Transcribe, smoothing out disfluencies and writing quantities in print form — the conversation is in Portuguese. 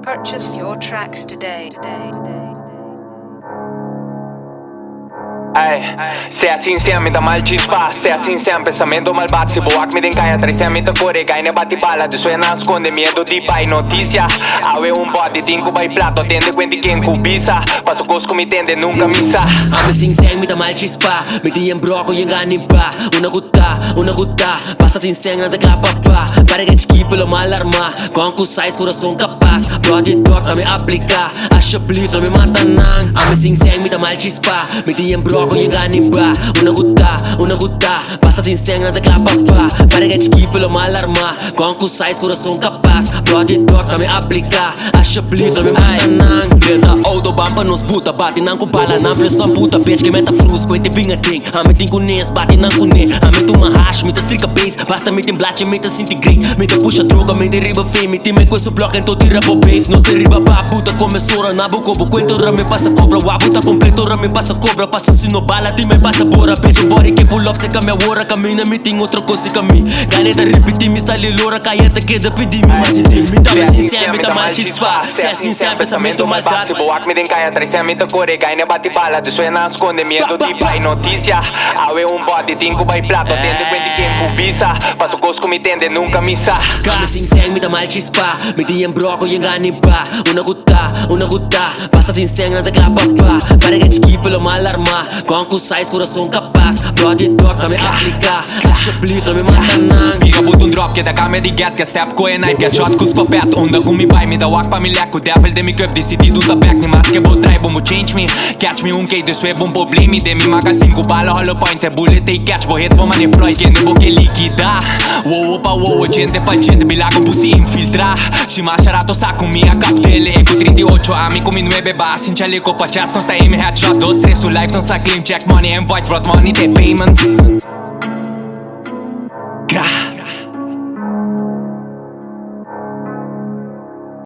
Purchase your tracks today. Ay, sea sincero, me da mal chispa. Sea sincero, pensamento malvado. Se boak me den kaya, trece me da corre. Kaya na bati bala, de suena esconde miedo di pai noticia. Awe body, tinko vai plato. Atende quenti quem cubisa. Paso cosco me tende, nunca misa. Ame sincero, me da mal chispa. Me di embroco, yung ganin pa. Una gutta. Basta sincero, nada clapa pa. Para que te keep lo mal arma. Com cu sais, coração capaz. Brody dog, tá me aplicar. Acha blif, tá me mata nang. Ame sincero, me da mal chispa. Me di embroco, yung ganin pa. Una gutta. Basta sincero, nada clapa pa. Para que te keep lo mal arma. Com cu sais, coração capaz. Brody dog, tá me aplicar. Acha blif, tá me mata nang. Greta autobahn pa nos puta. Bati nang kubala, nang plus nang puta. Bitch, que meta frus, kwente binga ting. Ame ting kunes, bati nang kune. Ame tu mahash, me ta strika base. Basta me tem blatch, me ta sintigre. Me ta puxa droga, me deriva fame. Me tem me questo block, então tira po babe. Nos deriva pa puta, começora na boca. Cuento me passa cobra, wabu tá completo. Me passa cobra, passa sino bala. Ti me passa bora, bitch, body que pull up. Se cambia hora, camina, me tem outra coisa que mim. Caneta repetir, me está lilora. Caeta que da pedir, me mas tem. Me tá mais sincero, me tá mal chispa. Se é sincero, pensamento maldade. Se boak me den kaya, trece me da corre. Kaya na bati bala, de suena esconde miedo di pai noticia. Awe body, tinko vai plato. Atende quenti quem cubisa. Paso cosco me tende, nunca misa. Ame sincero, me da mal chispa. Me di embroco, yung ganin pa. Una gutta. Basta sincero, nada clapa pa. Para que te keep lo mal arma. Com cu sais, coração capaz. Brody dog, tá me aplicar. Acha blif, tá me mata nang. Piga but drop, que da game di get. Que step ko en knife, shot ku skopet. Unda ku mi bai, me da wak pa mi lek. Ku devil de mi köp, decidido da back. Ni mas que bo trai, bomo change me. Catch me kei, de sweb problemi. De mi magazine ku bala, hollow point. E bullet, e catch, bo hit, bo mani Floyd. Que ne bo que liquida. Wow, pa wow, gente pa gente. Bilago pusi infiltra. Si macharato sa con mia captele. Eco 38, ami con mi 9 bas. In chaleco pa chest, non sta aim headshot. 2, 3 su life, non sa claim. Check money and voice, brought money, take payment. Gra.